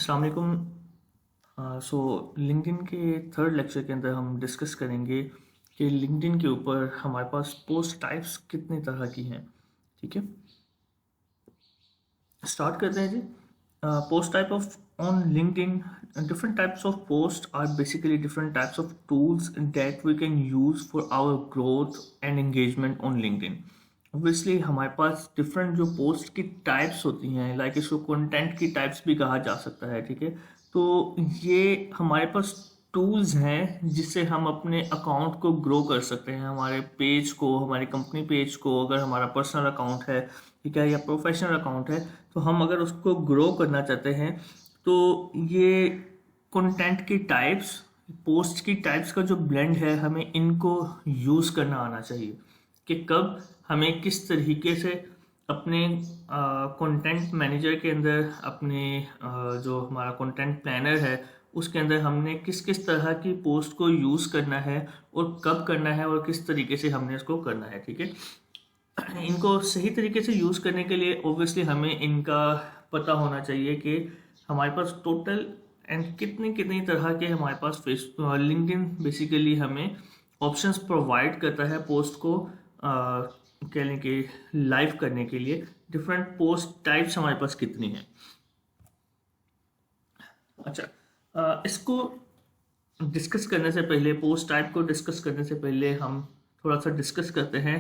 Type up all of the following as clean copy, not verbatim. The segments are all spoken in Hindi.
अस्सलाम वालेकुम। सो लिंक्डइन के थर्ड लेक्चर के अंदर हम डिस्कस करेंगे कि लिंक्डइन के ऊपर हमारे पास पोस्ट टाइप्स कितनी तरह की हैं। ठीक है, स्टार्ट करते हैं जी। Post type of on LinkedIn, different types of post are basically different types of tools that we can use for our growth and engagement on LinkedIn. Obviously हमारे पास डिफरेंट जो पोस्ट की टाइप्स होती हैं, लाइक इसको कंटेंट की टाइप्स भी कहा जा सकता है। ठीक है, तो ये हमारे पास टूल्स हैं जिससे हम अपने अकाउंट को ग्रो कर सकते हैं, हमारे पेज को, हमारी कंपनी पेज को, अगर हमारा पर्सनल अकाउंट है, ठीक है, या प्रोफेशनल अकाउंट है, तो हम अगर उसको ग्रो करना चाहते हैं तो ये कंटेंट की टाइप्स, पोस्ट की टाइप्स का जो ब्लेंड है, हमें इनको यूज़ करना आना चाहिए कि कब हमें किस तरीके से अपने कंटेंट मैनेजर के अंदर, अपने जो हमारा कंटेंट प्लानर है उसके अंदर हमने किस किस तरह की पोस्ट को यूज़ करना है और कब करना है और किस तरीके से हमने इसको करना है। ठीक है, इनको सही तरीके से यूज़ करने के लिए ऑब्वियसली हमें इनका पता होना चाहिए कि हमारे पास टोटल एंड कितनी कितनी तरह के हमारे पास लिंक्डइन बेसिकली हमें ऑप्शंस प्रोवाइड करता है पोस्ट को कह लें कि लाइव करने के लिए। डिफरेंट पोस्ट टाइप्स हमारे पास कितनी हैं। अच्छा, इसको डिस्कस करने से पहले, पोस्ट टाइप को डिस्कस करने से पहले हम थोड़ा सा डिस्कस करते हैं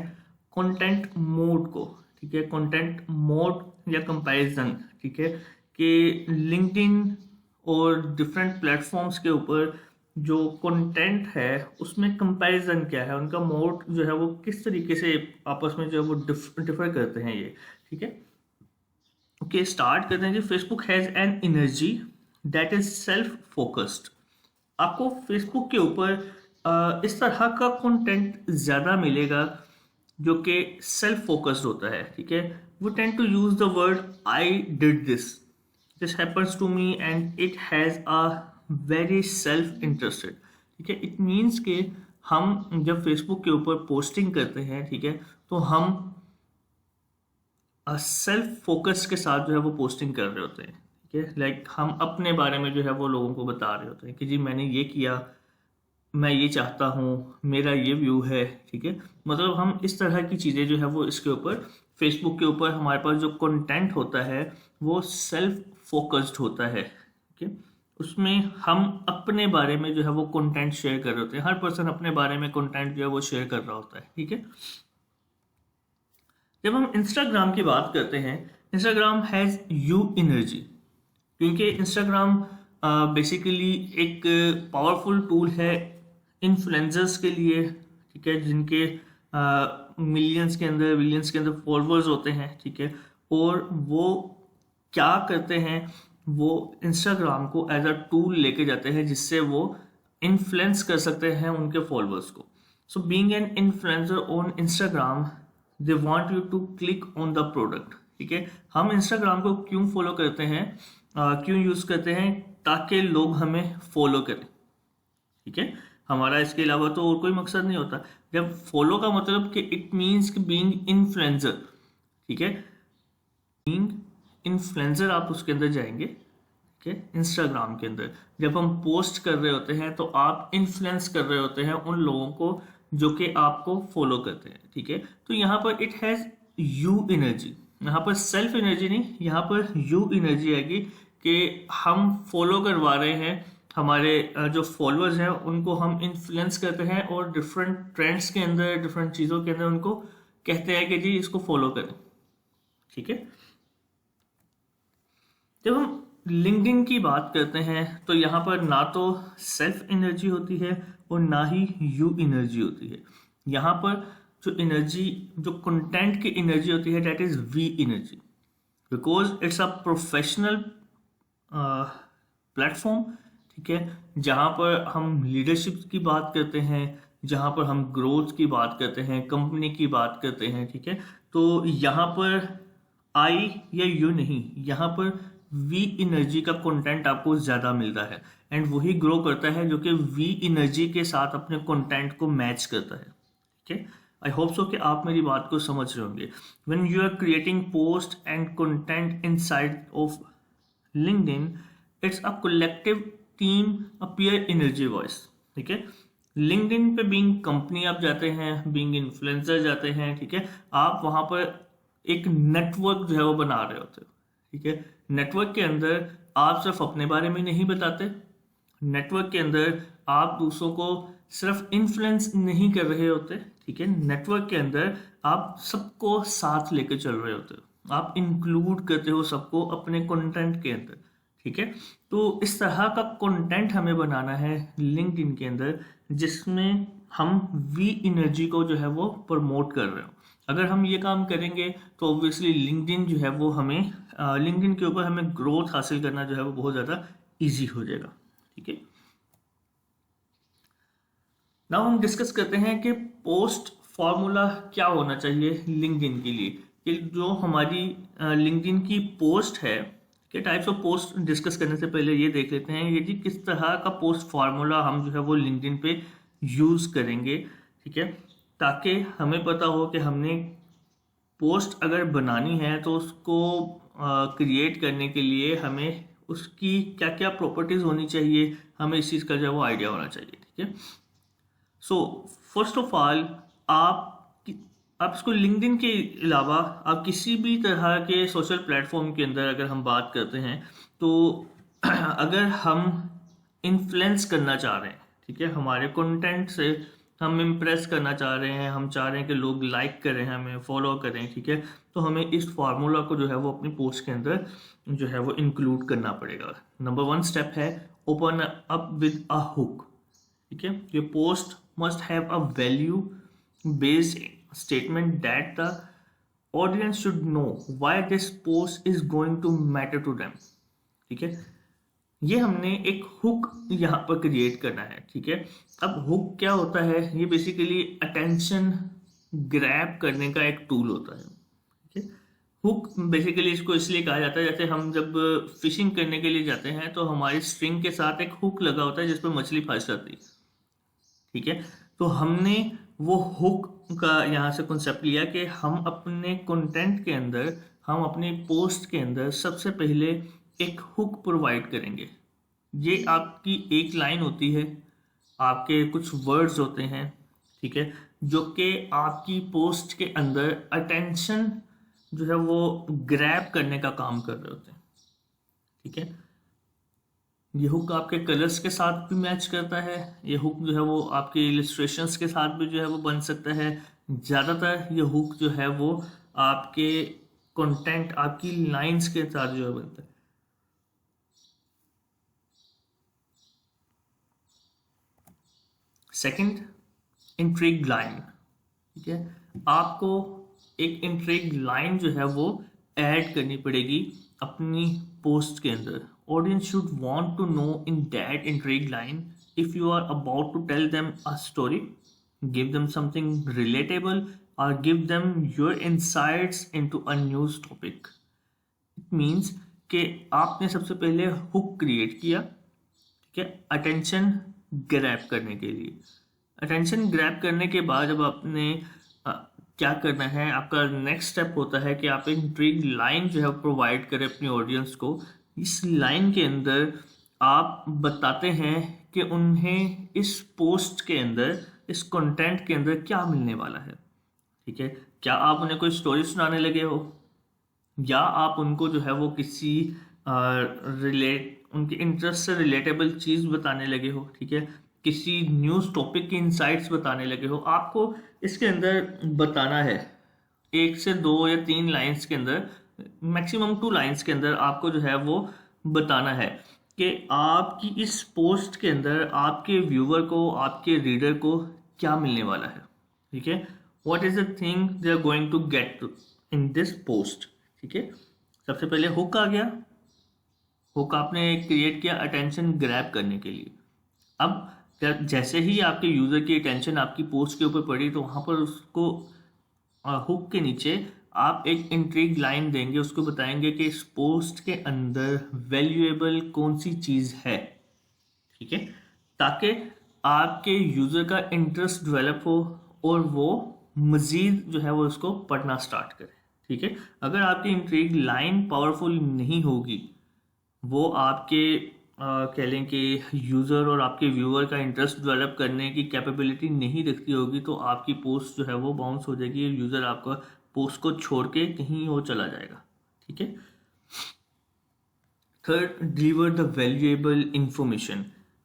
कंटेंट मोड को। ठीक है, कंटेंट मोड या कंपैरिजन। ठीक है, कि लिंक्डइन और डिफरेंट प्लेटफॉर्म्स के ऊपर जो कंटेंट है उसमें कंपैरिजन क्या है, उनका मोड जो है वो किस तरीके से आपस में जो है वो डिफर करते हैं ये। ठीक है, ओके, स्टार्ट करते हैं जी। Facebook has an energy that is self focused. आपको फेसबुक के ऊपर इस तरह का कंटेंट ज़्यादा मिलेगा जो कि सेल्फ फोकस्ड होता है। ठीक है, we tend to use the word I did this happens to me and it has a very self interested. ठीक है, इट मीन्स कि हम जब फेसबुक के ऊपर पोस्टिंग करते हैं, ठीक है, तो हम सेल्फ फोकस के साथ जो है वो पोस्टिंग कर रहे होते हैं। ठीक है, लाइक हम अपने बारे में जो है वो लोगों को बता रहे होते हैं कि जी मैंने ये किया, मैं ये चाहता हूँ, मेरा ये व्यू है। ठीक है, मतलब हम इस तरह की चीज़ें जो है वो इसके ऊपर फेसबुक के ऊपर हमारे पास जो कंटेंट होता है वो सेल्फ फोकस्ड होता है। ठीक है, उसमें हम अपने बारे में जो है वो कंटेंट शेयर कर रहे होते हैं। हर पर्सन अपने बारे में कंटेंट जो है वो शेयर कर रहा होता है। ठीक है, जब हम इंस्टाग्राम की बात करते हैं, इंस्टाग्राम हैज़ यू एनर्जी, क्योंकि इंस्टाग्राम बेसिकली एक पावरफुल टूल है इन्फ्लुएंसर्स के लिए। ठीक है, जिनके मिलियंस के अंदर, बिलियंस के अंदर फॉलोअर्स होते हैं। ठीक है, और वो क्या करते हैं, वो इंस्टाग्राम को एज अ टूल लेके जाते हैं जिससे वो इन्फ्लुएंस कर सकते हैं उनके फॉलोअर्स को। So being an influencer on Instagram, they want you to click on the product. ठीक है, हम इंस्टाग्राम को क्यों फॉलो करते हैं, क्यों यूज़ करते हैं, ताकि लोग हमें फॉलो करें। ठीक है, हमारा इसके अलावा तो और कोई मकसद नहीं होता। जब फॉलो का मतलब कि इट मीन्स कि बीइंग इन्फ्लुएंसर। ठीक है, बीइंग इन्फ्लुएंसर आप उसके अंदर जाएंगे। ठीक है, इंस्टाग्राम के अंदर जब हम पोस्ट कर रहे होते हैं तो आप इन्फ्लुएंस कर रहे होते हैं उन लोगों को जो कि आपको फॉलो करते हैं। ठीक है, तो यहाँ पर इट हैज़ यू एनर्जी, यहाँ पर सेल्फ एनर्जी नहीं, यहाँ पर यू एनर्जी आएगी कि हम फॉलो करवा रहे हैं, हमारे जो फॉलोअर्स हैं उनको हम इन्फ्लुएंस करते हैं और डिफरेंट ट्रेंड्स के अंदर, डिफरेंट चीज़ों के अंदर उनको कहते हैं कि जी इसको फॉलो करें। ठीक है, जब हम लिंक्डइन की बात करते हैं तो यहाँ पर ना तो सेल्फ एनर्जी होती है और ना ही यू एनर्जी होती है। यहाँ पर जो एनर्जी, जो कंटेंट की एनर्जी होती है, that is we energy, because it's a professional platform. ठीक है, जहाँ पर हम लीडरशिप की बात करते हैं, जहाँ पर हम ग्रोथ की बात करते हैं, कंपनी की बात करते हैं। ठीक है, तो यहाँ पर आई या यू नहीं, यहाँ पर वी एनर्जी का कंटेंट आपको ज़्यादा मिलता है एंड वही ग्रो करता है जो कि वी एनर्जी के साथ अपने कंटेंट को मैच करता है। ठीक है, आई होप सो कि आप मेरी बात को समझ रहे होंगे। When you are creating post and content inside of LinkedIn, it's a collective team, a peer energy voice. ठीक है, लिंक्डइन पे बीइंग कंपनी आप जाते हैं, बीइंग इन्फ्लुएंसर जाते हैं, ठीक है, आप वहां पर एक नेटवर्क जो है वो बना रहे होते हो। ठीक है, नेटवर्क के अंदर आप सिर्फ अपने बारे में नहीं बताते, नेटवर्क के अंदर आप दूसरों को सिर्फ इन्फ्लुएंस नहीं कर रहे होते। ठीक है, नेटवर्क के अंदर आप सबको साथ लेकर चल रहे होते हो, आप इंक्लूड करते हो सबको अपने कंटेंट के अंदर। ठीक है, तो इस तरह का कंटेंट हमें बनाना है लिंक्डइन के अंदर, जिसमें हम वी एनर्जी को जो है वो प्रमोट कर रहे हो। अगर हम ये काम करेंगे तो ऑब्वियसली लिंक्डइन जो है वो हमें लिंक्डइन के ऊपर हमें ग्रोथ हासिल करना जो है वो बहुत ज़्यादा ईजी हो जाएगा। ठीक है, नाउ हम डिस्कस करते हैं कि पोस्ट फॉर्मूला क्या होना चाहिए लिंक्डइन के लिए, कि जो हमारी लिंक्डइन की पोस्ट है, के टाइप्स ऑफ पोस्ट डिस्कस करने से पहले ये देख लेते हैं ये जी किस तरह का पोस्ट फार्मूला हम जो है वो लिंक्डइन पे यूज़ करेंगे। ठीक है, ताकि हमें पता हो कि हमने पोस्ट अगर बनानी है तो उसको क्रिएट करने के लिए हमें उसकी क्या क्या प्रॉपर्टीज़ होनी चाहिए, हमें इस चीज़ का जो है वो आइडिया होना चाहिए। ठीक है, सो फर्स्ट ऑफ ऑल आप इसको लिंक्डइन के अलावा आप किसी भी तरह के सोशल प्लेटफॉर्म के अंदर अगर हम बात करते हैं तो अगर हम इन्फ्लुएंस करना चाह रहे हैं, ठीक है, हमारे कंटेंट से हम इम्प्रेस करना चाह रहे हैं, हम चाह रहे हैं कि लोग लाइक करें, हमें फॉलो करें, ठीक है, तो हमें इस फार्मूला को जो है वो अपनी पोस्ट के अंदर जो है वो इंक्लूड करना पड़ेगा। नंबर 1 स्टेप है open up with a hook. ठीक है, ये post must have a value based statement that the audience should know why this post is going to matter to them। ठीक है, ये हमने एक हुक यहाँ पर क्रिएट करना है। ठीक है, अब हुक क्या होता है, ये बेसिकली अटेंशन ग्रैब करने का एक टूल होता है। ठीक है, हुक बेसिकली इसको इसलिए कहा जाता है, जैसे हम जब फिशिंग करने के लिए जाते हैं तो हमारी स्ट्रिंग के साथ एक हुक लगा होता है जिस पर मछली फंस जाती है। ठीक है, तो हमने वो हुक का यहाँ से कॉन्सेप्ट लिया कि हम अपने कंटेंट के अंदर, हम अपने पोस्ट के अंदर सबसे पहले एक हुक प्रोवाइड करेंगे। ये आपकी एक लाइन होती है, आपके कुछ वर्ड्स होते हैं, ठीक है, जो कि आपकी पोस्ट के अंदर अटेंशन जो है वो ग्रैब करने का काम कर रहे होते हैं। ठीक है, ये हुक आपके कलर्स के साथ भी मैच करता है, ये हुक जो है वो आपके इलस्ट्रेशंस के साथ भी जो है वो बन सकता है। ज़्यादातर ये हुक जो है वो आपके कंटेंट, आपकी लाइंस के साथ जो है बनता है। Second, intrigue line. ठीक है, आपको एक इंट्रिग लाइन जो है वो ऐड करनी पड़ेगी अपनी पोस्ट के अंदर। Audience should want to know in that intrigue line if you are about to tell them a story, give them something relatable, or give them your insights into a news topic। It means कि आपने सबसे पहले हुक क्रिएट किया, ठीक है, अटेंशन ग्रैब करने के लिए। अटेंशन ग्रैब करने के बाद जब आपने क्या करना है, आपका नेक्स्ट स्टेप होता है कि आप इंट्रिग लाइन जो है प्रोवाइड करें अपनी ऑडियंस को। इस लाइन के अंदर आप बताते हैं कि उन्हें इस पोस्ट के अंदर, इस कंटेंट के अंदर क्या मिलने वाला है। ठीक है, क्या आप उन्हें कोई स्टोरी सुनाने लगे हो, या आप उनको जो है वो किसी उनके इंटरेस्ट से रिलेटेबल चीज़ बताने लगे हो। ठीक है, किसी न्यूज़ टॉपिक की इंसाइट्स बताने लगे हो। आपको इसके अंदर बताना है 1 से 2 या 3 लाइन्स के अंदर, मैक्सिमम 2 लाइन्स के अंदर आपको जो है वो बताना है कि आपकी इस पोस्ट के अंदर आपके व्यूवर को, आपके रीडर को क्या मिलने वाला है। ठीक है, what is the thing they are going to get in this post. ठीक है, सबसे पहले हुक आ गया, हुक आपने क्रिएट किया अटेंशन ग्रैब करने के लिए। अब जैसे ही आपके यूजर की अटेंशन आपकी पोस्ट के ऊपर पड़ी तो वहां पर उसको हुक के नीचे आप एक इंट्रिग लाइन देंगे, उसको बताएंगे कि इस पोस्ट के अंदर वैल्यूएबल कौन सी चीज़ है। ठीक है, ताकि आपके यूज़र का इंटरेस्ट डेवलप हो और वो मज़ीद जो है वो उसको पढ़ना स्टार्ट करे। ठीक है, अगर आपकी इंट्रिग लाइन पावरफुल नहीं होगी वो आपके कह लें कि यूज़र और आपके व्यूअर का इंटरेस्ट डेवलप करने की कैपेबिलिटी नहीं रखती होगी, तो आपकी पोस्ट जो है वो बाउंस हो जाएगी, यूज़र आपका पोस्ट को छोड़ के कहीं और चला जाएगा। ठीक है। Third, deliver the valuable information.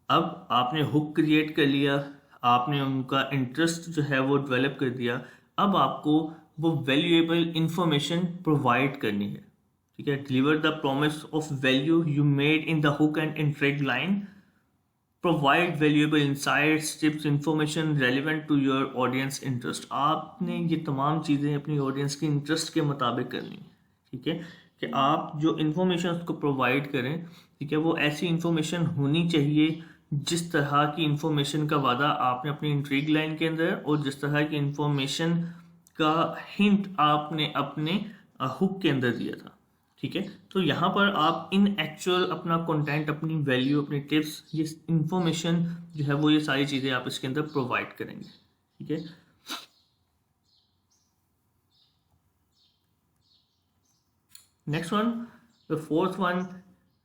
अब आपने हुक क्रिएट कर लिया, आपने उनका इंटरेस्ट जो है वो डेवलप कर दिया, अब आपको वो वैल्यूएबल इंफॉर्मेशन प्रोवाइड करनी है। ठीक है। Deliver the promise of value you made in the hook and intrigue line. Provide valuable insights, tips, information relevant to your audience interest. आपने ये तमाम चीज़ें अपनी ऑडियंस के इंटरेस्ट के मुताबिक करनी है। ठीक है, कि आप जो इंफॉर्मेशन उसको प्रोवाइड करें, ठीक है, वो ऐसी इंफॉर्मेशन होनी चाहिए जिस तरह की इंफॉर्मेशन का वादा आपने अपनी इंट्रीग लाइन के अंदर और जिस तरह की इंफॉर्मेशन का हिंट आपने अपने हुक के अंदर दिया था। ठीक है। तो यहाँ पर आप इन एक्चुअल अपना कंटेंट, अपनी वैल्यू, अपनी टिप्स, ये इंफॉर्मेशन जो है वो ये सारी चीज़ें आप इसके अंदर प्रोवाइड करेंगे। ठीक है। Next one, the fourth one,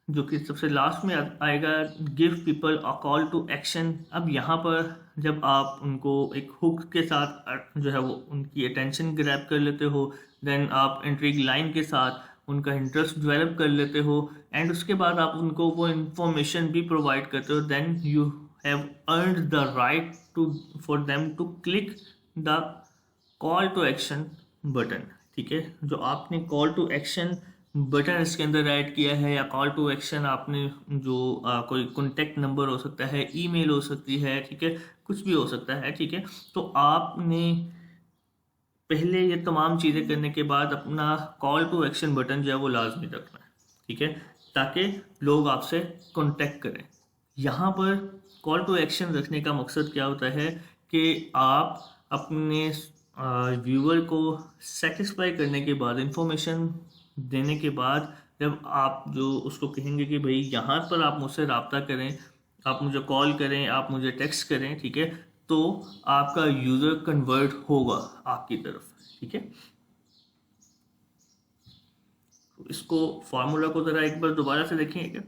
जो कि सबसे लास्ट में आएगा, give people a call to action. अब यहाँ पर जब आप उनको एक हुक के साथ जो है वो उनकी अटेंशन ग्रैब कर लेते हो, देन आप इंट्रिग लाइन के साथ उनका इंटरेस्ट डेवलप कर लेते हो, एंड उसके बाद आप उनको वो इंफॉर्मेशन भी प्रोवाइड करते हो, then you have earned the right to for them to click the call to action button. ठीक है। जो आपने कॉल टू एक्शन बटन इसके अंदर ऐड किया है, या कॉल टू एक्शन आपने जो कोई कॉन्टेक्ट नंबर हो सकता है, ईमेल हो सकती है, ठीक है, कुछ भी हो सकता है। ठीक है। तो आपने पहले ये तमाम चीज़ें करने के बाद अपना कॉल टू एक्शन बटन जो है वो लाजमी रखना है। ठीक है, ताकि लोग आपसे कांटेक्ट करें। यहाँ पर कॉल टू एक्शन रखने का मकसद क्या होता है कि आप अपने व्यूअर को सेटिस्फाई करने के बाद, इंफॉर्मेशन देने के बाद, जब आप जो उसको कहेंगे कि भाई यहाँ पर आप मुझसे रब्ता करें, आप मुझे कॉल करें, आप मुझे टेक्स्ट करें, ठीक है, तो आपका यूज़र कन्वर्ट होगा आपकी तरफ। ठीक है। तो इसको फार्मूला को ज़रा एक बार दोबारा से देखेंगे।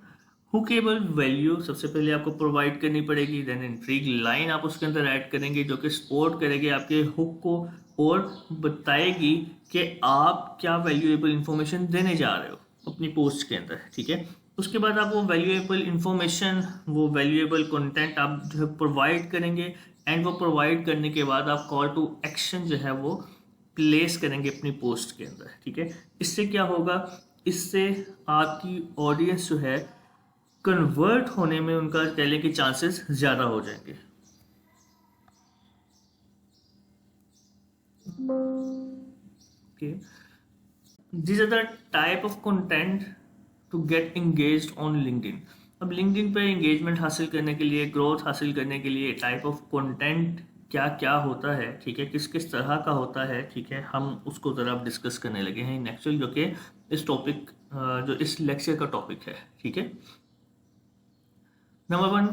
हुकेबल वैल्यू सबसे पहले आपको प्रोवाइड करनी पड़ेगी, देन इंट्रिग लाइन आप उसके अंदर ऐड करेंगे जो कि सपोर्ट करेगी आपके हुक को और बताएगी कि आप क्या वैल्यूएबल इंफॉर्मेशन देने जा रहे हो अपनी पोस्ट के अंदर। ठीक है। उसके बाद आप वो वैल्यूएबल इंफॉर्मेशन, वो वैल्यूएबल कंटेंट आप जो है प्रोवाइड करेंगे, एंड वो प्रोवाइड करने के बाद आप कॉल टू एक्शन जो है वो प्लेस करेंगे अपनी पोस्ट के अंदर। ठीक है। इससे क्या होगा, इससे आपकी ऑडियंस जो है कन्वर्ट होने में उनका कह लें कि चांसेस ज़्यादा हो जाएंगे। These are the type of content to get engaged on LinkedIn। अब LinkedIn पे engagement हासिल करने के लिए, ग्रोथ हासिल करने के लिए टाइप ऑफ कंटेंट क्या क्या होता है, ठीक है, किस किस तरह का होता है, ठीक है, हम उसको ज़रा डिस्कस करने लगे हैं इन एक्चुअल, जो कि इस टॉपिक जो इस लेक्चर का टॉपिक है। ठीक है। नंबर वन,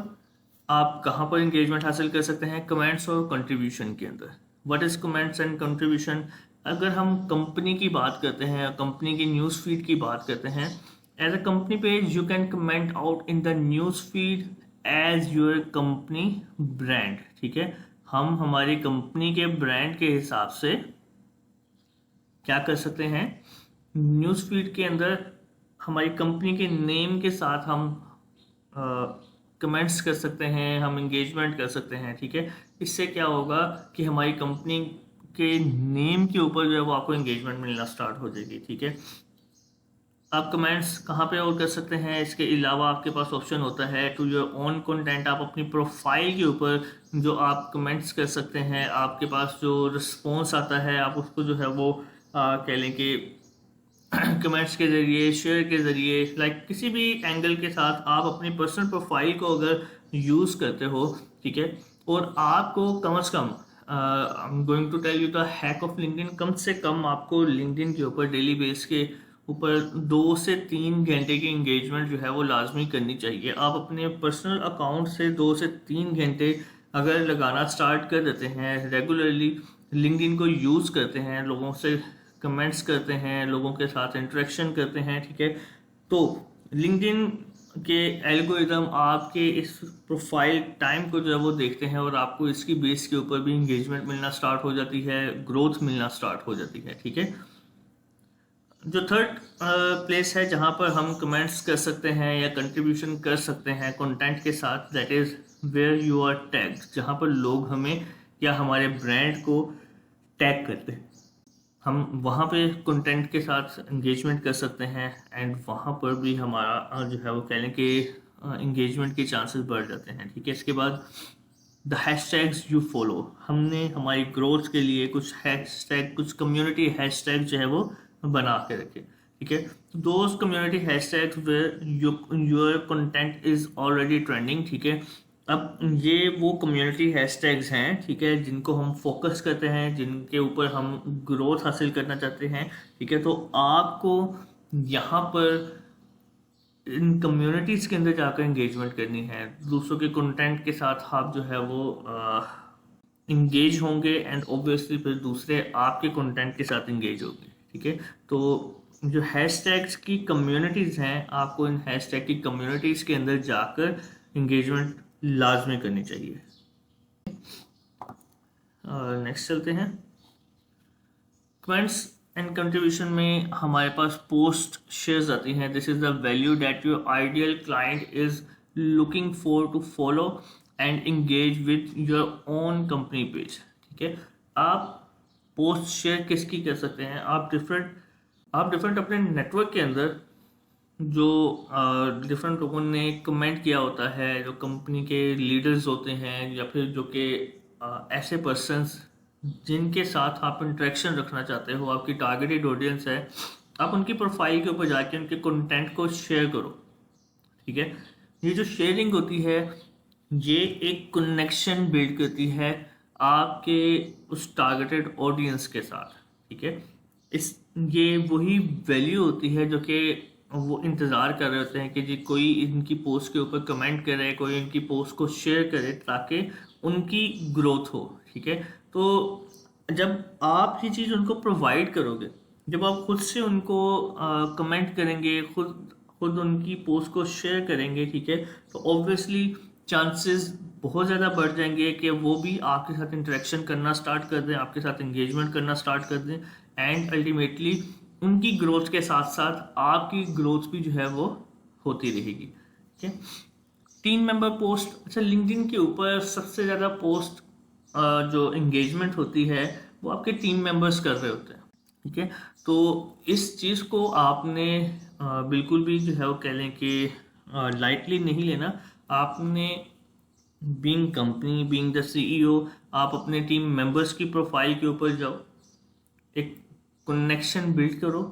आप कहाँ पर इंगेजमेंट हासिल कर सकते हैं? कमेंट्स और कंट्रीब्यूशन के अंदर। What is comments and contribution? अगर हम कंपनी की बात करते हैं, कंपनी की न्यूज़ फीड की बात करते हैं, as a company page you can comment out in the news feed as your company brand. ठीक है। हम हमारी कंपनी के ब्रांड के हिसाब से क्या कर सकते हैं, न्यूज़ फीड के अंदर हमारी कंपनी के नेम के साथ हम कमेंट्स कर सकते हैं, हम इंगेजमेंट कर सकते हैं। ठीक है। इससे क्या होगा कि हमारी कंपनी के नेम के ऊपर जो है वो आपको इंगेजमेंट मिलना स्टार्ट हो जाएगी। ठीक है। आप कमेंट्स कहाँ पे और कर सकते हैं? इसके अलावा आपके पास ऑप्शन होता है टू योर ओन कंटेंट। आप अपनी प्रोफाइल के ऊपर जो आप कमेंट्स कर सकते हैं, आपके पास जो रिस्पॉन्स आता है आप उसको जो है वो कह लें कि कमेंट्स के ज़रिए, शेयर के ज़रिए, लाइक किसी भी एंगल के साथ आप अपनी पर्सनल प्रोफाइल को अगर यूज़ करते हो, ठीक है, और आपको कम से कम I am going to tell you the hack of LinkedIn, कम से कम आपको लिंक्डइन के ऊपर डेली बेस के ऊपर 2 से 3 घंटे की इंगेजमेंट जो है वो लाजमी करनी चाहिए। आप अपने पर्सनल अकाउंट से 2 से 3 घंटे अगर लगाना स्टार्ट कर देते हैं, रेगुलरली लिंक्डइन को यूज़ करते हैं, लोगों से कमेंट्स करते हैं, लोगों के साथ इंटरेक्शन करते हैं, ठीक है, तो लिंक्डइन के एल्गोरिदम आपके इस प्रोफाइल टाइम को जो है वो देखते हैं और आपको इसकी बेस के ऊपर भी इंगेजमेंट मिलना स्टार्ट हो जाती है, ग्रोथ मिलना स्टार्ट हो जाती है। ठीक है, जो थर्ड प्लेस है जहाँ पर हम कमेंट्स कर सकते हैं या कंट्रीब्यूशन कर सकते हैं कंटेंट के साथ, that is where you are tag, जहाँ पर लोग हमें या हमारे ब्रांड को टैग करते हैं। हम वहाँ पे कंटेंट के साथ इंगेजमेंट कर सकते हैं एंड वहाँ पर भी हमारा जो है वो कह लें कि इंगेजमेंट के चांसेस बढ़ जाते हैं। ठीक है, इसके बाद द हैशटैग्स यू फॉलो, हमने हमारी ग्रोथ के लिए कुछ हैशटैग, कुछ कम्युनिटी हैशटैग जो है वो बना के रखे। ठीक है, those community hashtags where your content is already trending. ठीक है, अब ये वो कम्युनिटी हैशटैग्स हैं, ठीक है, जिनको हम फोकस करते हैं, जिनके ऊपर हम ग्रोथ हासिल करना चाहते हैं। ठीक है, तो आपको यहाँ पर इन कम्युनिटीज़ के अंदर जाकर इंगेजमेंट करनी है, दूसरों के कंटेंट के साथ आप जो है वो इंगेज होंगे एंड ऑब्वियसली फिर दूसरे आपके कंटेंट के साथ इंगेज होंगे। ठीक है, तो जो हैशटैग्स की कम्युनिटीज़ हैं, आपको इन हैशटैग की कम्युनिटीज़ के अंदर जाकर इंगेजमेंट लाजमी करनी चाहिए। नेक्स्ट चलते हैं, कमेंट्स एंड कंट्रीब्यूशन में हमारे पास पोस्ट शेयर्स आती हैं। This is the value that your ideal client is looking for to follow and engage with your own company page. ठीक है, आप पोस्ट शेयर किसकी कर सकते हैं, आप डिफरेंट अपने नेटवर्क के अंदर जो डिफरेंट लोगों ने कमेंट किया होता है, जो कंपनी के लीडर्स होते हैं या फिर जो कि ऐसे पर्सन्स जिनके साथ आप इंटरेक्शन रखना चाहते हो, आपकी टारगेटेड ऑडियंस है, आप उनकी प्रोफाइल के ऊपर जाके उनके कंटेंट को शेयर करो। ठीक है, ये जो शेयरिंग होती है ये एक कनेक्शन बिल्ड करती है आपके उस टारगेटेड ऑडियंस के साथ। ठीक है, ये वही वैल्यू होती है जो कि वो इंतज़ार कर रहे होते हैं कि जी कोई इनकी पोस्ट के ऊपर कमेंट करे, कोई इनकी पोस्ट को शेयर करे ताकि उनकी ग्रोथ हो। ठीक है, तो जब आप ये चीज़ उनको प्रोवाइड करोगे, जब आप खुद से उनको कमेंट करेंगे, खुद उनकी पोस्ट को शेयर करेंगे, ठीक है, तो ऑब्वियसली चांसेस बहुत ज़्यादा बढ़ जाएंगे कि वो भी आपके साथ इंटरेक्शन करना स्टार्ट कर दें, आपके साथ इंगेजमेंट करना स्टार्ट कर दें एंड अल्टीमेटली उनकी ग्रोथ के साथ साथ आपकी ग्रोथ भी जो है वो होती रहेगी। ठीक है, टीम मेंबर पोस्ट, अच्छा लिंक्डइन के ऊपर सबसे ज़्यादा पोस्ट जो इंगेजमेंट होती है वो आपके टीम मेंबर्स कर रहे होते हैं। ठीक है, तो इस चीज़ को आपने बिल्कुल भी जो है वो कह लें कि लाइटली नहीं लेना। आपने being company, being the CEO, आप अपने टीम मेंबर्स की प्रोफाइल के ऊपर जाओ, एक कनेक्शन बिल्ड करो।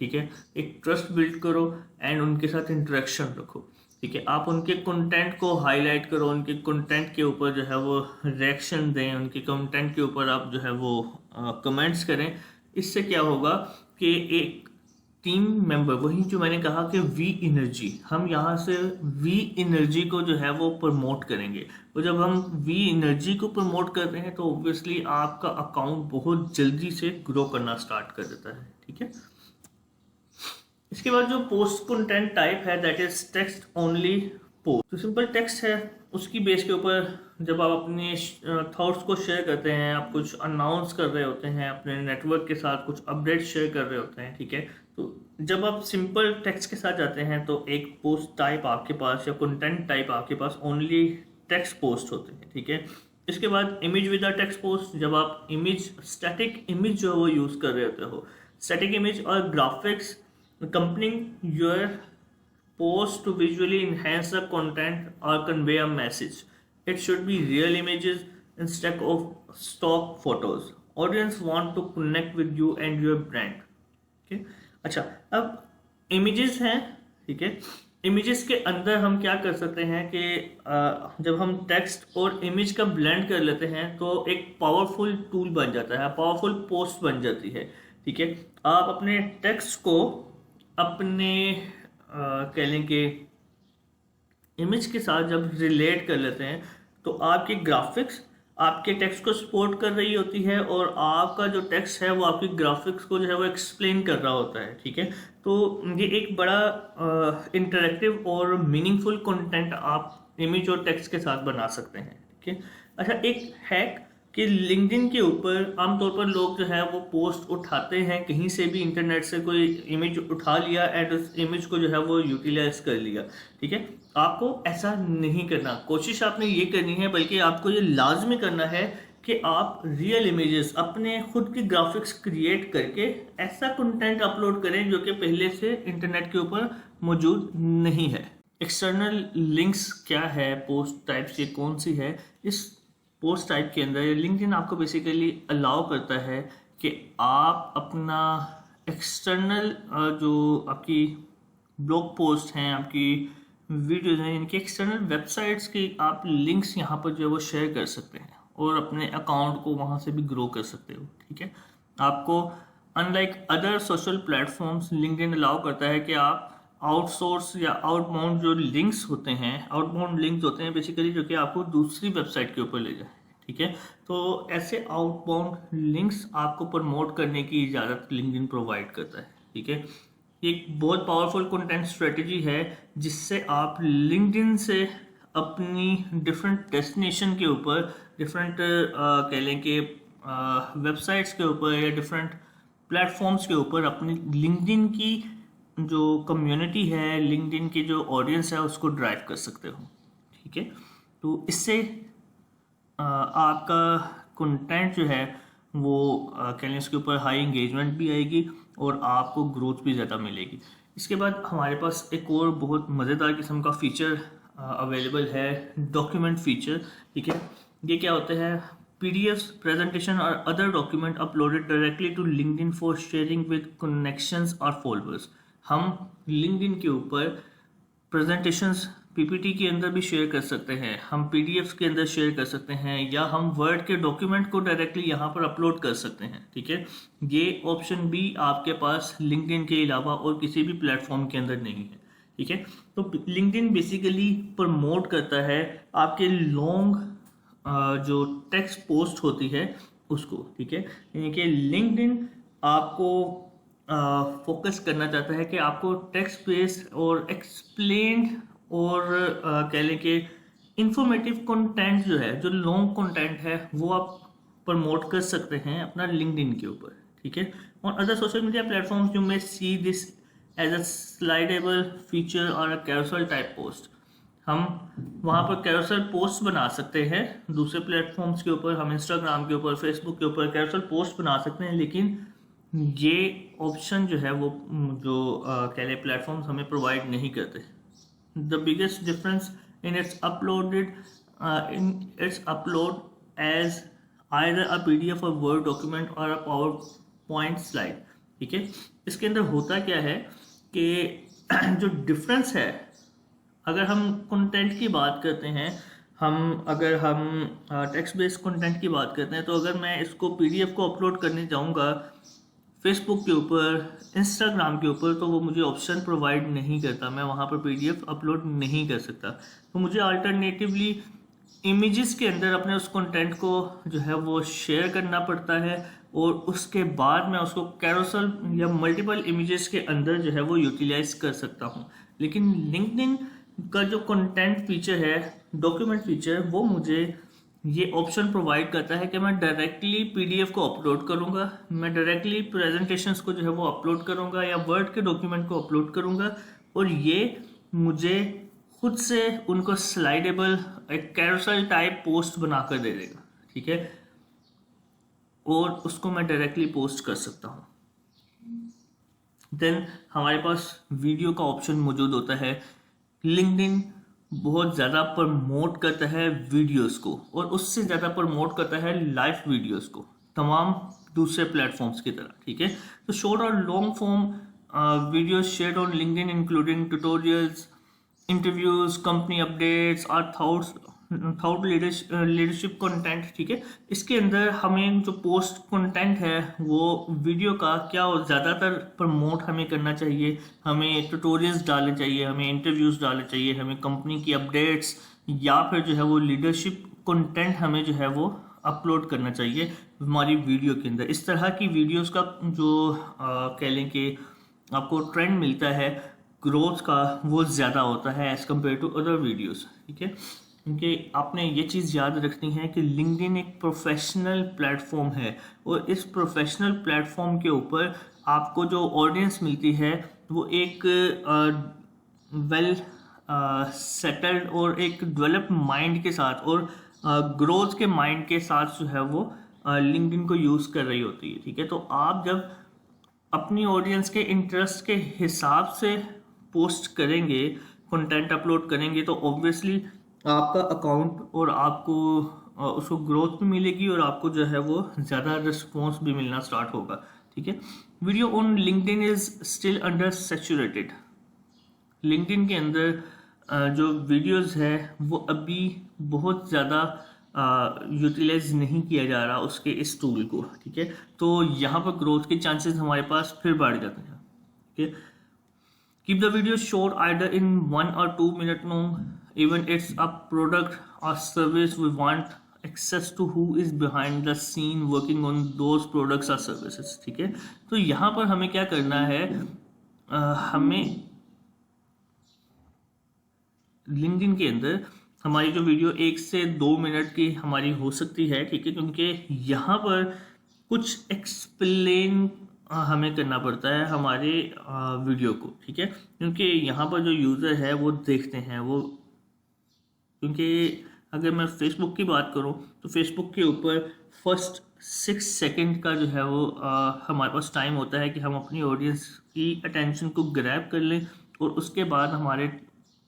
ठीक है, एक ट्रस्ट बिल्ड करो एंड उनके साथ इंटरेक्शन रखो। ठीक है, आप उनके कंटेंट को हाईलाइट करो, उनके कंटेंट के ऊपर जो है वो रिएक्शन दें, उनके कंटेंट के ऊपर आप जो है वो कमेंट्स करें। इससे क्या होगा कि एक टीम मेंबर, वही जो मैंने कहा कि वी एनर्जी, हम यहाँ से वी एनर्जी को जो है वो प्रमोट करेंगे। तो जब हम वी एनर्जी को प्रमोट करते हैं तो ऑब्वियसली आपका अकाउंट बहुत जल्दी से ग्रो करना स्टार्ट कर देता है। ठीक है, इसके बाद जो पोस्ट कंटेंट टाइप है that is text only post. जो सिंपल टेक्स्ट है उसकी बेस के ऊपर जब आप अपने थॉट्स को शेयर करते हैं, आप कुछ अनाउंस कर रहे होते हैं, अपने नेटवर्क के साथ कुछ अपडेट शेयर कर रहे होते हैं। ठीक है, तो जब आप सिंपल टेक्स्ट के साथ जाते हैं तो एक पोस्ट टाइप आपके पास या कंटेंट टाइप आपके पास ओनली टेक्स्ट पोस्ट होते हैं। ठीक है, इसके बाद इमेज विद टेक्स्ट पोस्ट, जब आप इमेज, स्टैटिक इमेज जो है वो यूज़ कर रहे होते हो, स्टैटिक इमेज और graphics accompanying your post to visually enhance the content or convey a message. It should be real images instead of stock photos. Audience want to connect with you and your brand. Okay? अच्छा, अब images हैं, ठीक है, images के अंदर हम क्या कर सकते हैं कि जब हम टेक्स्ट और इमेज का ब्लेंड कर लेते हैं तो एक पावरफुल टूल बन जाता है, पावरफुल पोस्ट बन जाती है। ठीक है, आप अपने टेक्स्ट को अपने कह लें कि इमेज के साथ जब रिलेट कर लेते हैं तो आपके ग्राफिक्स आपके टेक्स्ट को सपोर्ट कर रही होती है और आपका जो टेक्स्ट है वो आपकी ग्राफिक्स को जो है वो एक्सप्लेन कर रहा होता है, ठीक है। तो ये एक बड़ा इंटरेक्टिव और मीनिंगफुल कंटेंट आप इमेज और टेक्स्ट के साथ बना सकते हैं, ठीक है। अच्छा, एक हैक कि लिंक्डइन के ऊपर आमतौर पर लोग जो है वो पोस्ट उठाते हैं, कहीं से भी इंटरनेट से कोई इमेज उठा लिया एंड उस इमेज को जो है वो यूटिलाइज कर लिया, ठीक है। आपको ऐसा नहीं करना, कोशिश आपने ये करनी है, बल्कि आपको ये लाजमी करना है कि आप रियल इमेजेस अपने खुद की ग्राफिक्स क्रिएट करके ऐसा कंटेंट अपलोड करें जो कि पहले से इंटरनेट के ऊपर मौजूद नहीं है। एक्सटर्नल लिंक्स क्या है, पोस्ट टाइप्स ये कौन सी है, इस पोस्ट टाइप के अंदर लिंक्डइन आपको बेसिकली अलाउ करता है कि आप अपना एक्सटर्नल जो आपकी ब्लॉग पोस्ट हैं, आपकी वीडियोज हैं, इनकी एक्सटर्नल वेबसाइट्स की आप लिंक्स यहाँ पर जो है वो शेयर कर सकते हैं और अपने अकाउंट को वहाँ से भी ग्रो कर सकते हो, ठीक है। आपको unlike other social platforms LinkedIn allow करता है कि आप आउटसोर्स या आउटबाउंड जो लिंक्स होते हैं, आउटबाउंड लिंक्स होते हैं बेसिकली जो कि आपको दूसरी वेबसाइट के ऊपर ले जाए, ठीक है। तो ऐसे आउटबाउंड लिंक्स आपको प्रमोट करने की इजाज़त लिंक्डइन प्रोवाइड करता है, ठीक है। एक बहुत पावरफुल कंटेंट स्ट्रेटजी है जिससे आप लिंक्डइन से अपनी डिफरेंट डेस्टिनेशन के ऊपर, डिफरेंट कह लें कि वेबसाइट्स के ऊपर या डिफरेंट प्लेटफॉर्म्स के ऊपर अपनी लिंक्डइन की जो कम्युनिटी है, लिंक्डइन की जो ऑडियंस है उसको ड्राइव कर सकते हो, ठीक है। तो इससे आपका कंटेंट जो है वो कह लें इसके ऊपर हाई इंगेजमेंट भी आएगी और आपको ग्रोथ भी ज़्यादा मिलेगी। इसके बाद हमारे पास एक और बहुत मज़ेदार किस्म का फीचर अवेलेबल है, डॉक्यूमेंट फीचर, ठीक है। ये क्या होता है, PDFs, presentation और other document uploaded directly to LinkedIn for sharing with connections or followers। हम LinkedIn के ऊपर प्रेजेंटेशंस PPT के अंदर भी शेयर कर सकते हैं, हम PDFs के अंदर शेयर कर सकते हैं, या हम वर्ड के डॉक्यूमेंट को डायरेक्टली यहाँ पर अपलोड कर सकते हैं, ठीक है। ये ऑप्शन भी आपके पास LinkedIn के अलावा और किसी भी प्लेटफॉर्म के अंदर नहीं है, ठीक है। तो LinkedIn बेसिकली प्रमोट करता है आपके लॉन्ग जो टेक्स्ट पोस्ट होती है उसको, ठीक है। यानी कि लिंक्डइन आपको फोकस करना चाहता है कि आपको टेक्स्ट बेस्ड और एक्सप्लेन्ड और कह लें कि इंफॉर्मेटिव कंटेंट जो है, जो लॉन्ग कंटेंट है, वो आप प्रमोट कर सकते हैं अपना लिंक्डइन के ऊपर, ठीक है। On other social media platforms you may see this as a slidable feature or a carousel type post. हम वहाँ पर कैरोसेल पोस्ट बना सकते हैं, दूसरे प्लेटफॉर्म्स के ऊपर, हम इंस्टाग्राम के ऊपर, फेसबुक के ऊपर कैरोसेल पोस्ट बना सकते हैं, लेकिन ये ऑप्शन जो है वो जो कह लें प्लेटफॉर्म्स हमें प्रोवाइड नहीं करते। The biggest difference in it's upload as either a PDF or word document or a power point slide, ठीक है। इसके अंदर होता क्या है कि जो डिफरेंस है, अगर हम कंटेंट की बात करते हैं, अगर हम टेक्स्ट बेस्ड कंटेंट की बात करते हैं, तो अगर मैं इसको PDF को अपलोड करने जाऊंगा फेसबुक के ऊपर, इंस्टाग्राम के ऊपर, तो वो मुझे ऑप्शन प्रोवाइड नहीं करता, मैं वहाँ पर PDF अपलोड नहीं कर सकता। तो मुझे अल्टरनेटिवली इमेजेस के अंदर अपने उस कंटेंट को जो है वो शेयर करना पड़ता है और उसके बाद मैं उसको कैरोसेल या मल्टीपल इमेजेस के अंदर जो है वो यूटिलाइज कर सकता हूँ। लेकिन लिंक्डइन का जो कंटेंट फीचर है, डॉक्यूमेंट फीचर, वो मुझे ये ऑप्शन प्रोवाइड करता है कि मैं डायरेक्टली PDF को अपलोड करूँगा, मैं डायरेक्टली प्रेजेंटेशंस को जो है वो अपलोड करूँगा या वर्ड के डॉक्यूमेंट को अपलोड करूँगा, और ये मुझे खुद से उनको स्लाइडेबल एक कैरोसेल टाइप पोस्ट बनाकर दे देगा, ठीक है, और उसको मैं डायरेक्टली पोस्ट कर सकता हूँ। देन हमारे पास वीडियो का ऑप्शन मौजूद होता है। लिंक्डइन बहुत ज़्यादा प्रमोट करता है वीडियोस को, और उससे ज़्यादा प्रमोट करता है लाइव वीडियोस को, तमाम दूसरे प्लेटफॉर्म्स की तरह, ठीक है। तो शॉर्ट और long form videos shared on LinkedIn including tutorials, interviews, company updates और थॉट लीडरशिप कंटेंट, ठीक है। इसके अंदर हमें जो पोस्ट कंटेंट है वो वीडियो का क्या ज़्यादातर प्रमोट हमें करना चाहिए, हमें ट्यूटोरियल्स डालने चाहिए, हमें इंटरव्यूज डालने चाहिए, हमें कंपनी की अपडेट्स, या फिर जो है वो लीडरशिप कंटेंट हमें जो है वो अपलोड करना चाहिए हमारी वीडियो के अंदर। इस तरह की वीडियोस का जो कह लें कि आपको ट्रेंड मिलता है ग्रोथ का, वो ज़्यादा होता है as compared to other videos, ठीक है। क्योंकि आपने ये चीज़ याद रखनी है कि लिंक्डइन एक प्रोफेशनल प्लेटफॉर्म है और इस प्रोफेशनल प्लेटफॉर्म के ऊपर आपको जो ऑडियंस मिलती है वो एक वेल सेटल्ड और एक डेवलप्ड माइंड के साथ और ग्रोथ के माइंड के साथ जो है वो लिंक्डइन को यूज़ कर रही होती है, ठीक है। तो आप जब अपनी ऑडियंस के इंटरेस्ट के हिसाब से पोस्ट करेंगे, कंटेंट अपलोड करेंगे, तो ऑब्वियसली आपका अकाउंट और आपको उसको ग्रोथ भी मिलेगी और आपको जो है वो ज़्यादा रिस्पॉन्स भी मिलना स्टार्ट होगा, ठीक है। Video on LinkedIn is still under saturated. LinkedIn के अंदर जो वीडियोस है वो अभी बहुत ज़्यादा यूटिलाइज नहीं किया जा रहा उसके इस टूल को, ठीक है। तो यहाँ पर ग्रोथ के चांसेस हमारे पास फिर बढ़ जाते हैं, ठीक है। Keep the video short either in 1 or 2 minute long, even it's a product or service we want access to who is behind the scene working on those products or services, ठीक है। तो यहाँ पर हमें क्या करना है, हमें लिंक्डइन के अंदर हमारी जो वीडियो 1 से 2 मिनट की हमारी हो सकती है, ठीक है, क्योंकि यहाँ पर कुछ एक्सप्लेन हमें करना पड़ता है हमारे वीडियो को, ठीक है। क्योंकि यहाँ पर जो यूज़र है वो देखते हैं वो, क्योंकि अगर मैं फेसबुक की बात करूँ तो फेसबुक के ऊपर फर्स्ट 6 सेकंड का जो है वो हमारे पास टाइम होता है कि हम अपनी ऑडियंस की अटेंशन को ग्रैब कर लें और उसके बाद हमारे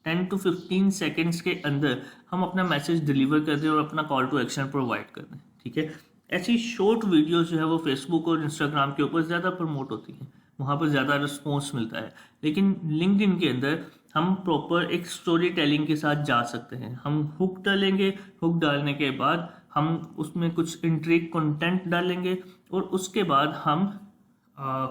10 to 15 सेकेंड्स के अंदर हम अपना मैसेज डिलीवर कर दें और अपना कॉल टू एक्शन प्रोवाइड कर दें, ठीक है। ऐसी शॉर्ट वीडियोस जो है वो फेसबुक और इंस्टाग्राम के ऊपर ज़्यादा प्रमोट होती हैं, वहाँ पर ज़्यादा रिस्पॉन्स मिलता है। लेकिन लिंक्डइन के अंदर हम प्रॉपर एक स्टोरी टेलिंग के साथ जा सकते हैं। हम हुक डालेंगे, हुक डालने के बाद हम उसमें कुछ इंट्रिग कंटेंट डालेंगे और उसके बाद हम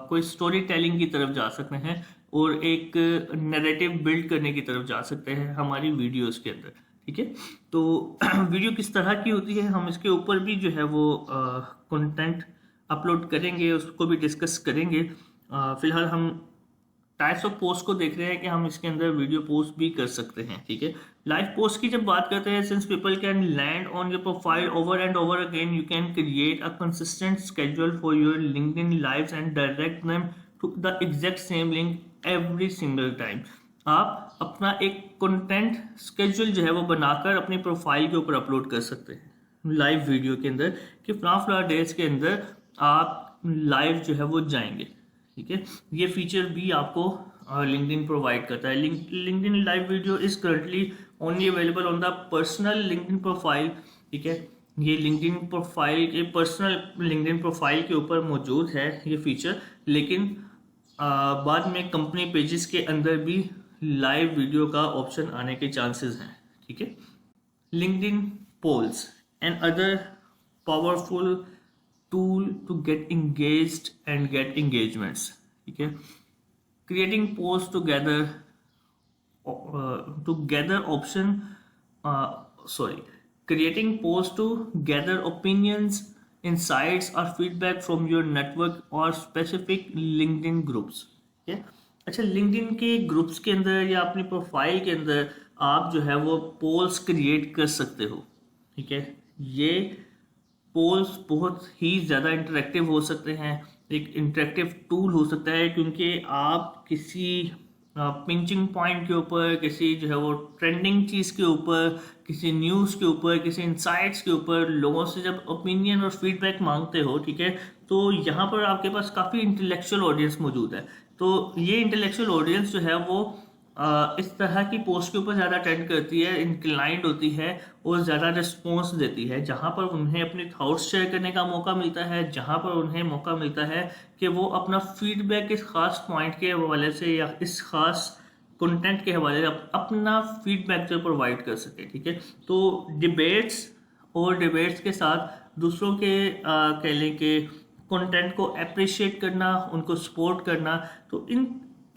कोई स्टोरी टेलिंग की तरफ जा सकते हैं और एक नैरेटिव बिल्ड करने की तरफ जा सकते हैं हमारी वीडियोस के अंदर, ठीक है। तो वीडियो किस तरह की होती है हम इसके ऊपर भी जो है वो कंटेंट अपलोड करेंगे, उसको भी डिस्कस करेंगे। फिलहाल हम टाइप्स ऑफ पोस्ट को देख रहे हैं कि हम इसके अंदर वीडियो पोस्ट भी कर सकते हैं, ठीक है। लाइव पोस्ट की जब बात करते हैं, since people can land on your profile over and over again, you can create a consistent schedule for your LinkedIn lives and direct them to the exact same link every single time. आप अपना एक कंटेंट स्केड्यूल जो है वो बनाकर अपनी प्रोफाइल के ऊपर अपलोड कर सकते हैं लाइव वीडियो के अंदर कि फ्लॉ डेज के अंदर आप लाइव जो है वो जाएंगे, ठीक है। ये फीचर भी आपको लिंक्डइन प्रोवाइड करता है। LinkedIn live video is currently only available on the personal LinkedIn profile, ठीक है। ये लिंक्डइन प्रोफाइल के पर्सनल लिंक्डइन प्रोफाइल के ऊपर मौजूद है ये फीचर, लेकिन बाद में कंपनी पेजेस के अंदर भी लाइव वीडियो का ऑप्शन आने के चांसेस हैं, ठीक है। LinkedIn polls and other powerful tool to get engaged and get engagements, ठीक है। Creating post creating posts to gather opinions, insights or feedback from your network or specific LinkedIn groups, ठीक है। अच्छा, लिंक्डइन के ग्रुप्स के अंदर या अपनी प्रोफाइल के अंदर आप जो है वो पोल्स क्रिएट कर सकते हो, ठीक है। ये पोल्स बहुत ही ज़्यादा इंटरेक्टिव हो सकते हैं, एक इंटरेक्टिव टूल हो सकता है, क्योंकि आप किसी पिंचिंग पॉइंट के ऊपर, किसी जो है वो ट्रेंडिंग चीज़ के ऊपर, किसी न्यूज़ के ऊपर, किसी इंसाइट्स के ऊपर लोगों से जब ओपिनियन और फीडबैक मांगते हो, ठीक है, तो यहाँ पर आपके पास काफ़ी इंटेलेक्चुअल ऑडियंस मौजूद है। तो ये इंटेलेक्चुअल ऑडियंस जो है वो इस तरह की पोस्ट के ऊपर ज़्यादा अटेंड करती है, इंक्लाइंड होती है और ज़्यादा रिस्पॉन्स देती है, जहाँ पर उन्हें अपने थॉट्स शेयर करने का मौका मिलता है, जहाँ पर उन्हें मौका मिलता है कि वो अपना फीडबैक इस खास पॉइंट के हवाले से या इस खास कंटेंट के हवाले से अपना फीडबैक जो प्रोवाइड कर सके, ठीक है। तो डिबेट्स के साथ दूसरों के कह लें कि कंटेंट को अप्रिशिएट करना, उनको सपोर्ट करना, तो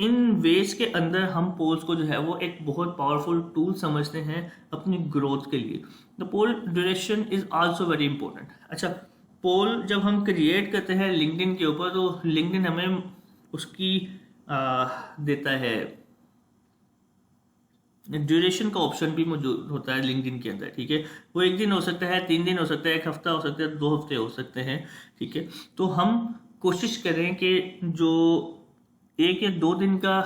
इन वेज के अंदर हम पोल्स को जो है वो एक बहुत पावरफुल टूल समझते हैं अपनी ग्रोथ के लिए। The poll duration is also very important. अच्छा, पोल जब हम क्रिएट करते हैं लिंक्डइन के ऊपर, तो लिंक्डइन हमें उसकी देता है, ड्यूरेशन का ऑप्शन भी मौजूद होता है लिंक्डइन के अंदर, ठीक है। वो 1 दिन हो सकता है, 3 दिन हो सकता है, 1 हफ्ता हो सकता है, 2 हफ्ते हो सकते हैं, ठीक है। तो हम कोशिश करें कि जो 1 या 2 दिन का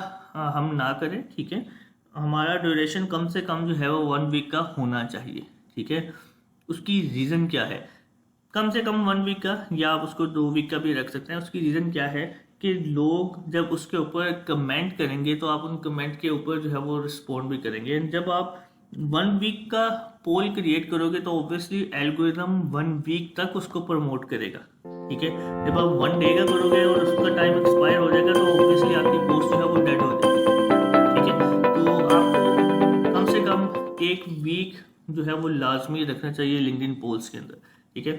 हम ना करें, ठीक है। हमारा ड्यूरेशन कम से कम जो है वो 1 वीक का होना चाहिए, ठीक है। उसकी रीज़न क्या है? कम से कम 1 वीक का, या आप उसको 2 वीक का भी रख सकते हैं। उसकी रीज़न क्या है कि लोग जब उसके ऊपर कमेंट करेंगे तो आप उन कमेंट के ऊपर जो है वो रिस्पॉन्ड भी करेंगे। जब आप 1 वीक का पोल क्रिएट करोगे तो ऑब्वियसली एल्गोरिदम 1 वीक तक उसको प्रमोट करेगा, ठीक है। जब आप 1 डे का करोगे और उसका टाइम एक्सपायर हो जाएगा तो ऑब्वियसली आपकी पोस्ट जो है वो डेड हो जाएगी, ठीक है। तो आपको कम से कम 1 वीक जो है वो लाजमी रखना चाहिए लिंक्डइन पोल्स के अंदर, ठीक है।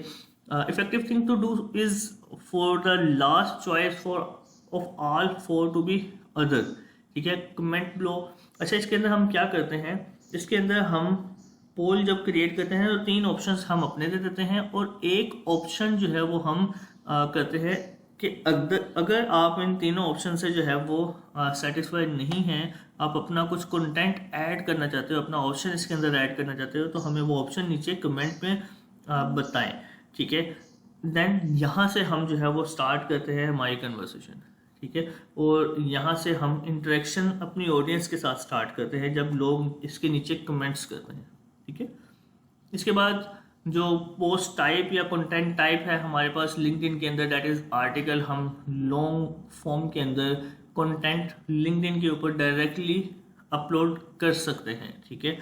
Effective thing to do is for the last choice for of all for to be other, ठीक है। कमेंट लो। अच्छा, इसके अंदर हम क्या करते हैं, इसके अंदर हम पोल जब क्रिएट करते हैं तो 3 ऑप्शंस हम अपने दे देते हैं और 1 ऑप्शन जो है वो हम करते हैं कि अगर आप इन तीनों ऑप्शन से जो है वो सेटिस्फाइड नहीं हैं, आप अपना कुछ कंटेंट ऐड करना चाहते हो, अपना ऑप्शन इसके अंदर ऐड करना चाहते हो, तो हमें वो ऑप्शन नीचे कमेंट में बताएं, ठीक है। देन यहाँ से हम जो है वो स्टार्ट करते हैं हमारी कन्वर्सेशन, ठीक है। और यहाँ से हम इंटरेक्शन अपनी ऑडियंस के साथ स्टार्ट करते हैं जब लोग इसके नीचे कमेंट्स करते हैं, ठीक है। इसके बाद जो पोस्ट टाइप या कंटेंट टाइप है हमारे पास लिंक्डइन के अंदर, दैट इज आर्टिकल। हम लॉन्ग फॉर्म के अंदर कंटेंट लिंक्डइन के ऊपर डायरेक्टली अपलोड कर सकते हैं, ठीक है।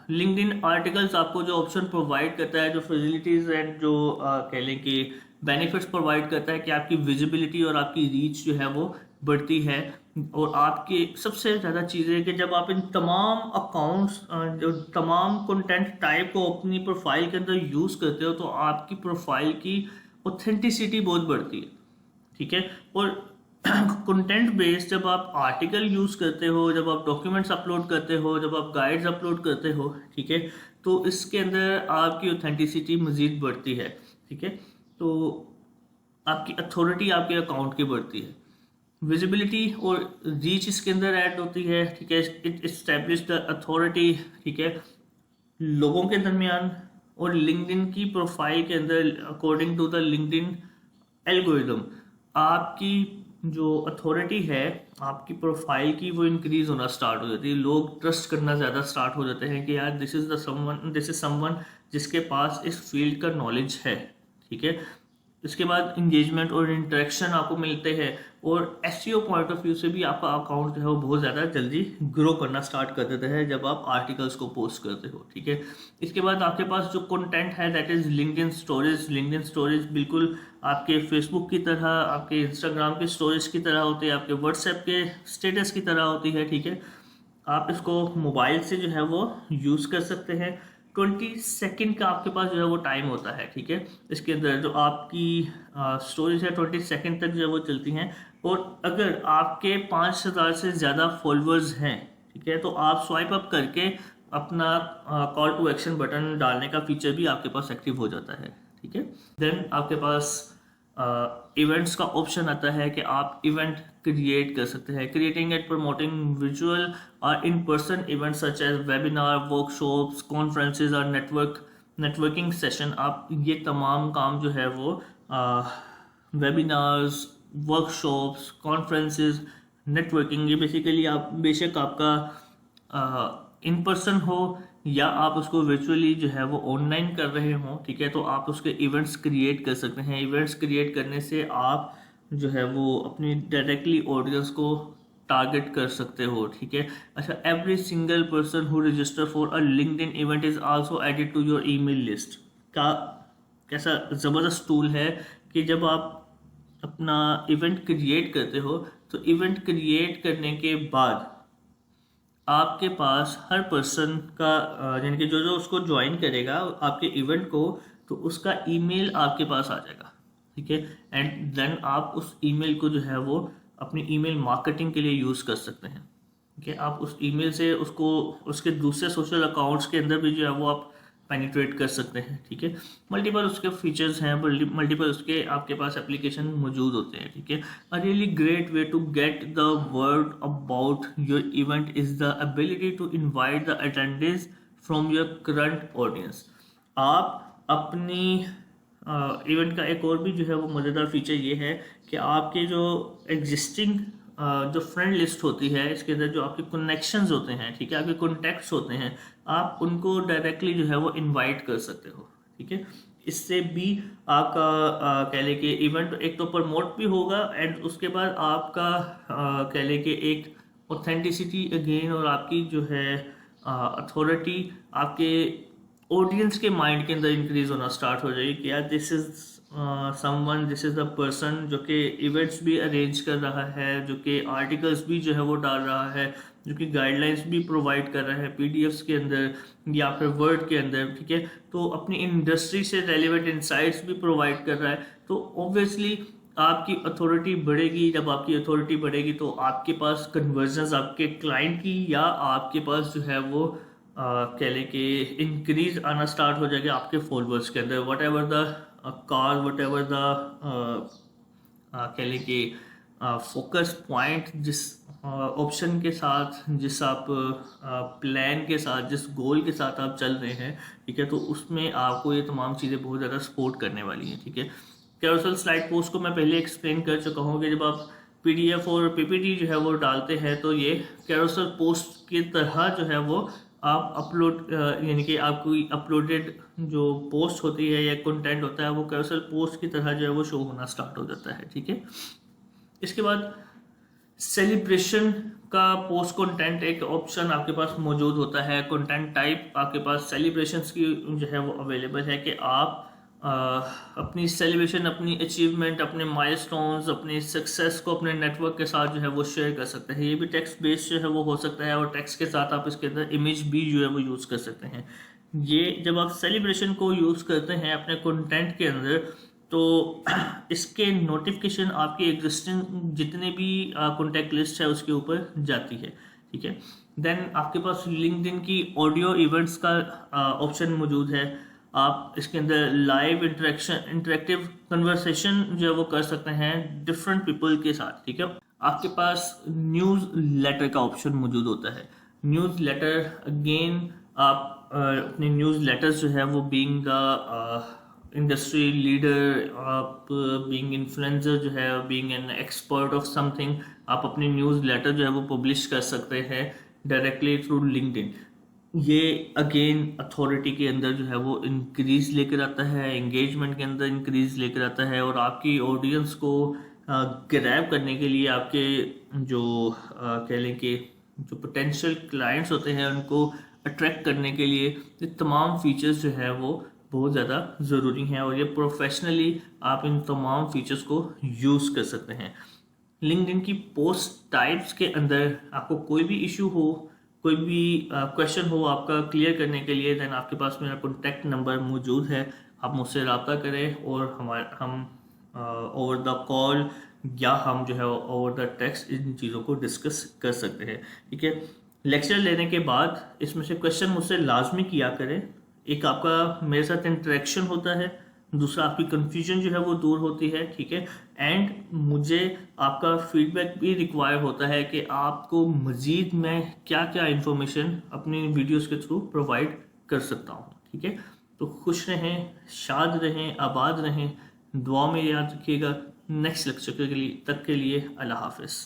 लिंक्डइन आर्टिकल्स आपको जो ऑप्शन प्रोवाइड करता है, जो फैसिलिटीज एंड जो कह लें कि बेनिफिट्स प्रोवाइड करता है कि आपकी विजिबिलिटी और आपकी रीच जो है वो बढ़ती है। और आपकी सबसे ज़्यादा चीज़ है कि जब आप इन तमाम अकाउंट्स, जो तमाम कंटेंट टाइप को अपनी प्रोफाइल के अंदर यूज़ करते हो, तो आपकी प्रोफाइल की ऑथेंटिसिटी बहुत बढ़ती है, ठीक है। और कंटेंट बेस्ड जब आप आर्टिकल यूज़ करते हो, जब आप डॉक्यूमेंट्स अपलोड करते हो, जब आप गाइड्स अपलोड करते हो, ठीक है, तो इसके अंदर आपकी ऑथेंटिसिटी मज़ीद बढ़ती है, ठीक है। तो आपकी अथॉरिटी आपके अकाउंट की बढ़ती है, विजिबिलिटी और रीच इसके अंदर ऐड होती है, ठीक है। इट इस्टेब्लिश द अथॉरिटी, ठीक है, लोगों के दरमियान और लिंक्डइन की प्रोफाइल के अंदर। According to the LinkedIn algorithm, आपकी जो अथॉरिटी है आपकी प्रोफाइल की, वो इंक्रीज होना स्टार्ट हो जाती है। लोग ट्रस्ट करना ज़्यादा स्टार्ट हो जाते हैं कि यार दिस इज समवन जिसके पास इस फील्ड का नॉलेज है, ठीक है। इसके बाद इंगेजमेंट और इंटरेक्शन आपको मिलते हैं, और एसईओ पॉइंट ऑफ व्यू से भी आपका अकाउंट जो है वो बहुत ज़्यादा जल्दी ग्रो करना स्टार्ट कर देता है जब आप आर्टिकल्स को पोस्ट करते हो, ठीक है। इसके बाद आपके पास जो कंटेंट है that is LinkedIn storage. LinkedIn storage बिल्कुल आपके फेसबुक की तरह, आपके इंस्टाग्राम के स्टोरेज की तरह होती है, आपके व्हाट्सएप के स्टेटस की तरह होती है, ठीक है। आप इसको मोबाइल से जो है वो यूज़ कर सकते हैं। 20 सेकेंड का आपके पास जो है वो टाइम होता है, ठीक है। इसके अंदर जो आपकी स्टोरेज है 20 सेकेंड तक जो है वो चलती हैं। और अगर आपके 5000 से ज़्यादा फॉलोअर्स हैं, ठीक है, तो आप स्वाइप अप करके अपना कॉल टू एक्शन बटन डालने का फीचर भी आपके पास एक्टिव हो जाता है, ठीक है। देन आपके पास इवेंट्स का ऑप्शन आता है कि आप इवेंट क्रिएट कर सकते हैं। क्रिएटिंग एंड प्रमोटिंग विजुअल और in person events such as webinar, workshops, conferences और नेटवर्किंग सेशन। आप ये तमाम काम जो है वो वेबिनार्स, वर्कशॉप्स, कॉन्फ्रेंसेज, नेटवर्किंग, ये बेसिकली आप बेशक आपका इन पर्सन हो या आप उसको वर्चुअली जो है वो ऑनलाइन कर रहे हो, ठीक है, तो आप उसके इवेंट्स क्रिएट कर सकते हैं। इवेंट्स क्रिएट करने से आप जो है वो अपनी डायरेक्टली ऑडियंस को टारगेट कर सकते हो, ठीक है। अच्छा, every single person who register for a LinkedIn event is also added to your email list. का कैसा ज़बरदस्त टूल है कि जब आप अपना इवेंट क्रिएट करते हो तो इवेंट क्रिएट करने के बाद आपके पास हर पर्सन का यानी कि जो उसको ज्वाइन करेगा आपके इवेंट को, तो उसका ईमेल आपके पास आ जाएगा, ठीक है। एंड देन आप उस ईमेल को जो है वो अपनी ईमेल मार्केटिंग के लिए यूज़ कर सकते हैं। ठीक है, आप उस ईमेल से उसको उसके दूसरे सोशल अकाउंट्स के अंदर भी जो है वो आप पेनिट्रेट कर सकते हैं। ठीक है, मल्टीपल उसके फीचर्स हैं, मल्टीपल उसके आपके पास एप्लीकेशन मौजूद होते हैं। ठीक है, a really great way to get the word about your event is the ability to invite the attendance from your current audience. आप अपनी इवेंट का एक और भी जो है वो मज़ेदार फीचर ये है कि आपके जो एग्जिस्टिंग जो फ्रेंड लिस्ट होती है, इसके अंदर जो आपके कनेक्शंस होते हैं, ठीक है, आपके कॉन्टैक्ट्स होते हैं, आप उनको डायरेक्टली जो है वो इनवाइट कर सकते हो। ठीक है, इससे भी आपका कह लें कि इवेंट एक तो प्रमोट भी होगा एंड उसके बाद आपका कह लें कि एक ऑथेंटिसिटी अगेन और आपकी जो है अथॉरिटी आपके ऑडियंस के माइंड के अंदर इंक्रीज होना स्टार्ट हो जाएगी कि यार this is someone, this is the person जो कि इवेंट्स भी अरेंज कर रहा है, जो कि आर्टिकल्स भी जो है वो डाल रहा है, जो कि गाइडलाइंस भी प्रोवाइड कर रहा है पीडीएफ्स के अंदर या फिर वर्ड के अंदर। ठीक है, तो अपनी इंडस्ट्री से रेलिवेंट इंसाइट्स भी प्रोवाइड कर रहा है। तो ऑब्वियसली आपकी अथॉरिटी बढ़ेगी। जब आपकी अथॉरिटी बढ़ेगी तो आपके पास कन्वर्जन्स आपके क्लाइंट की या आपके पास जो है वो कह लें कि इंक्रीज आना स्टार्ट हो जाएगा आपके फॉलोअर्स के अंदर। What ever the car, what ever the कह लें कि फोकस पॉइंट, जिस ऑप्शन के साथ, जिस आप प्लान के साथ, जिस गोल के साथ आप चल रहे हैं, ठीक है, तो उसमें आपको ये तमाम चीज़ें बहुत ज़्यादा सपोर्ट करने वाली हैं। ठीक है, कैरोसेल स्लाइड पोस्ट को मैं पहले एक्सप्लेन कर चुका हूँ कि जब आप पीडीएफ और पीपीटी जो है वो डालते हैं तो ये कैरोसेल पोस्ट की तरह जो है वो आप अपलोड यानी कि आपकी अपलोडेड जो पोस्ट होती है या कंटेंट होता है वो कैरोसेल पोस्ट की तरह जो है वो शो होना स्टार्ट हो जाता है। ठीक है, इसके बाद सेलिब्रेशन का पोस्ट कंटेंट एक ऑप्शन आपके पास मौजूद होता है। कंटेंट टाइप आपके पास सेलिब्रेशंस की जो है वो अवेलेबल है कि आप अपनी सेलिब्रेशन, अपनी अचीवमेंट, अपने माइलस्टोन्स, अपनी सक्सेस को अपने नेटवर्क के साथ जो है वो शेयर कर सकते हैं। ये भी टेक्स्ट बेस्ड जो है वो हो सकता है और टेक्स्ट के साथ आप इसके अंदर इमेज भी जो है वो यूज़ कर सकते हैं। ये जब आप सेलिब्रेशन को यूज़ करते हैं अपने कंटेंट के अंदर तो इसके नोटिफिकेशन आपकी एग्जिस्टिंग जितने भी कॉन्टैक्ट लिस्ट है उसके ऊपर जाती है। ठीक है, देन आपके पास लिंक्डइन की ऑडियो इवेंट्स का ऑप्शन मौजूद है। आप इसके अंदर लाइव इंटरेक्टिव कन्वर्सेशन जो है वो कर सकते हैं डिफरेंट पीपल के साथ। ठीक है, आपके पास न्यूज़ लेटर का ऑप्शन मौजूद होता है। न्यूज़ लेटर अगेन आप अपने न्यूज़ लेटर्स जो है वो बीइंग द इंडस्ट्री लीडर, आप बीइंग इन्फ्लुएंसर जो है, being an expert of something, आप अपनी न्यूज़ लेटर जो है वो पब्लिश कर सकते हैं डायरेक्टली थ्रू लिंक्डइन। ये अगेन अथॉरिटी के अंदर जो है वो इंक्रीज लेकर आता है, एंगेजमेंट के अंदर इंक्रीज लेकर आता है और आपकी ऑडियंस को ग्रैब करने के लिए आपके जो कह लें कि जो पोटेंशियल क्लाइंट्स होते हैं उनको अट्रैक्ट करने के लिए ये तमाम फीचर्स जो है वो बहुत ज़्यादा ज़रूरी हैं और ये प्रोफेशनली आप इन तमाम फीचर्स को यूज़ कर सकते हैं। लिंक्डइन की पोस्ट टाइप्स के अंदर आपको कोई भी इशू हो, कोई भी क्वेश्चन हो आपका क्लियर करने के लिए, देन आपके पास मेरा कॉन्टैक्ट नंबर मौजूद है, आप मुझसे रब्ता करें और हम ओवर द कॉल या हम जो है ओवर द टेक्स्ट इन चीज़ों को डिस्कस कर सकते हैं। ठीक है, लेक्चर लेने के बाद इसमें से क्वेश्चन मुझसे लाजमी किया करें। एक आपका मेरे साथ इंटरेक्शन होता है, दूसरा आपकी कंफ्यूजन जो है वो दूर होती है। ठीक है, एंड मुझे आपका फीडबैक भी रिक्वायर होता है कि आपको मज़ीद मैं क्या क्या इन्फॉर्मेशन अपनी वीडियोस के थ्रू प्रोवाइड कर सकता हूँ। ठीक है, तो खुश रहें, शाद रहें, आबाद रहें, दुआ में याद रखिएगा। नेक्स्ट लेक्चर के लिए अल्लाह हाफिज़।